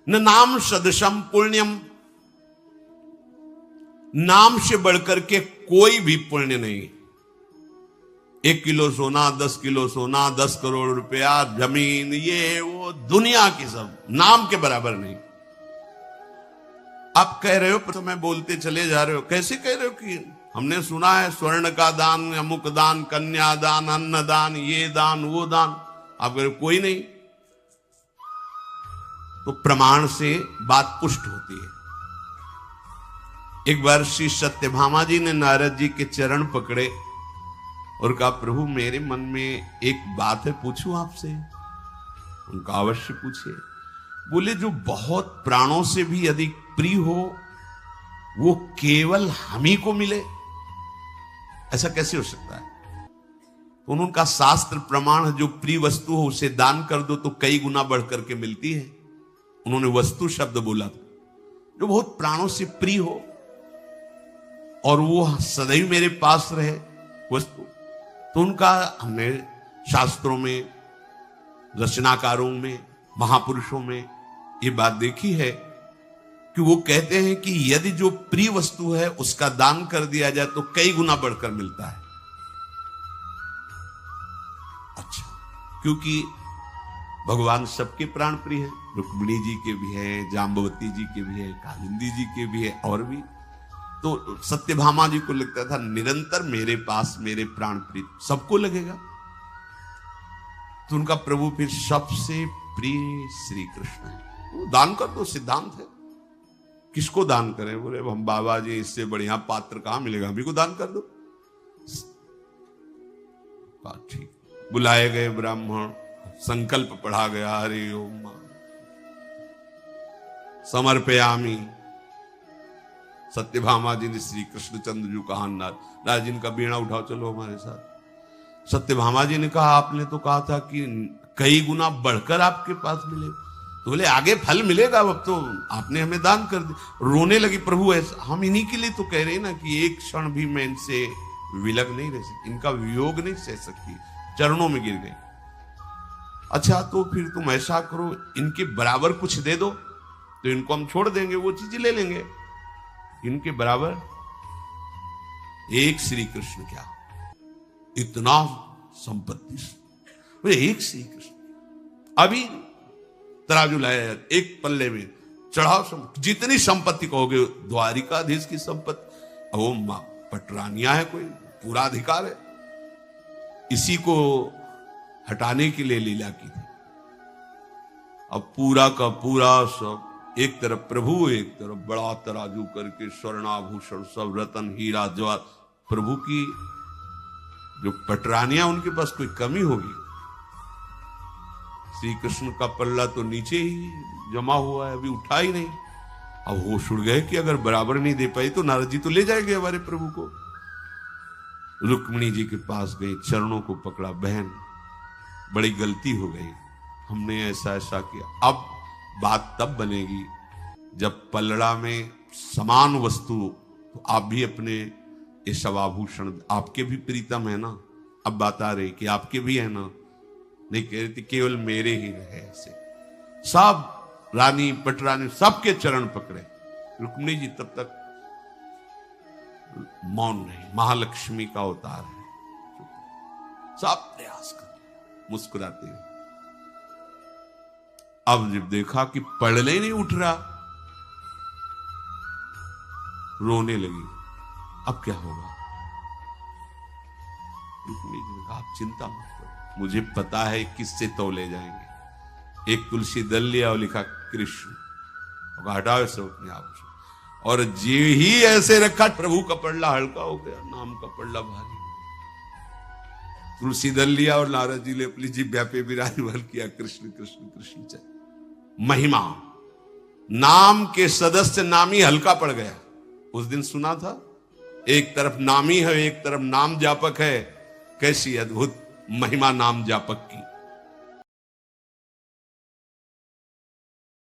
न नाम सदृशम पुण्यम, नाम से बढ़कर के कोई भी पुण्य नहीं। 1 किलो सोना, 10 किलो सोना, 10 करोड़ रुपया, जमीन, ये वो दुनिया की सब नाम के बराबर नहीं। आप कह रहे हो, तो मैं बोलते चले जा रहे हो, कैसे कह रहे हो कि हमने सुना है स्वर्ण का दान, अमुक दान, कन्या दान, अन्न दान, ये दान, वो दान। आप कह रहे हो कोई नहीं, तो प्रमाण से बात पुष्ट होती है। एक बार श्री सत्यभामा जी ने नारद जी के चरण पकड़े और कहा, प्रभु मेरे मन में एक बात है, पूछूं आपसे? उनका अवश्य पूछिए। बोले, जो बहुत प्राणों से भी अधिक प्रिय हो वो केवल हम ही को मिले, ऐसा कैसे हो सकता है? तो उनका शास्त्र प्रमाण है, जो प्रिय वस्तु हो उसे दान कर दो तो कई गुना बढ़ करके मिलती है। उन्होंने वस्तु शब्द बोला था। जो बहुत प्राणों से प्रिय हो और वो सदैव मेरे पास रहे वस्तु, तो उनका हमने शास्त्रों में, रचनाकारों में, महापुरुषों में ये बात देखी है कि वो कहते हैं कि यदि जो प्रिय वस्तु है उसका दान कर दिया जाए तो कई गुना बढ़कर मिलता है। अच्छा, क्योंकि भगवान सबके प्राण प्रिय है। रुक्मिणी जी के भी है, जाम्बवती जी के भी है, कालिंदी जी के भी है, और भी। तो सत्यभामा जी को लगता था निरंतर मेरे पास मेरे प्राण प्रिय, सबको लगेगा। तो उनका प्रभु फिर सबसे प्रिय श्री कृष्ण है। वो दान कर दो, सिद्धांत है। किसको दान करें? बोले, हम बाबा जी, इससे बढ़िया पात्र कहां मिलेगा, हम ही को दान कर दो। ठीक, बुलाए गए ब्राह्मण, संकल्प पढ़ा गया, हरि ओम समर्पयामि। सत्यभामा जी ने श्री कृष्णचंद्र जी कहा, नारद जी का बीणा उठाओ, चलो हमारे साथ। सत्यभामा जी ने कहा, आपने तो कहा था कि कई गुना बढ़कर आपके पास मिले। तो बोले, आगे फल मिलेगा, अब तो आपने हमें दान कर दिया। रोने लगी, प्रभु ऐसा, हम इन्हीं के लिए तो कह रहे हैं ना कि एक क्षण भी मैं इनसे विलग नहीं रह सकती, इनका वियोग नहीं सह सकती। चरणों में गिर गई। अच्छा, तो फिर तुम ऐसा करो, इनके बराबर कुछ दे दो तो इनको हम छोड़ देंगे, वो चीज ले लेंगे। इनके बराबर एक श्री कृष्ण, क्या इतना संपत्ति, एक श्री कृष्ण। अभी तराजू लाया, एक पल्ले में चढ़ाओ, जितनी संपत्ति कहोगे, द्वारिकाधीश की संपत्ति, वो पटरानिया है, कोई पूरा अधिकार है। इसी को हटाने के लिए लीला की थी। अब पूरा का पूरा सब, एक तरफ प्रभु, एक तरफ बड़ा तराजू करके स्वर्णाभूषण सब, रतन हीरा जवाहर। प्रभु की जो पटरानियां, उनके पास कोई कमी होगी? श्री कृष्ण का पल्ला तो नीचे ही जमा हुआ है, अभी उठा ही नहीं। अब होश उड़ गए कि अगर बराबर नहीं दे पाई तो नारद जी तो ले जाएंगे हमारे प्रभु को। रुक्मिणी जी के पास गई, चरणों को पकड़ा, बहन बड़ी गलती हो गई, हमने ऐसा ऐसा किया। अब बात तब बनेगी जब पलड़ा में समान वस्तु, तो आप भी अपने ये सब आभूषण, आपके भी प्रीतम है ना। अब बात आ रही कि आपके भी है ना, नहीं कह रही थी केवल मेरे ही रहे। ऐसे सब रानी पटरानी सबके चरण पकड़े। रुक्मिणी जी तब तक मौन नहीं, महालक्ष्मी का अवतार है, सब प्रयास कर मुस्कुराते हुए। अब जब देखा कि पढ़ने ही नहीं उठ रहा, रोने लगी। अब क्या होगा? रुक्मिणी जी ने कहा, आप चिंता मत करो, मुझे पता है किससे तौले जाएंगे। एक तुलसी दल लिया और लिखा कृष्ण, और हटाओ से अपने आप। और जी ही ऐसे रखा, प्रभु का पल्ला हल्का हो गया, नाम का पल्ला भारी। तुलसी दल लिया और नारद जी ने अपनी जिह्वा पे विराजमान किया, कृष्ण कृष्ण कृष्ण चल। महिमा, नाम के सदस्य नामी हल्का पड़ गया। उस दिन सुना था, एक तरफ नामी है, एक तरफ नाम जापक है। कैसी अद्भुत महिमा नाम जापक की।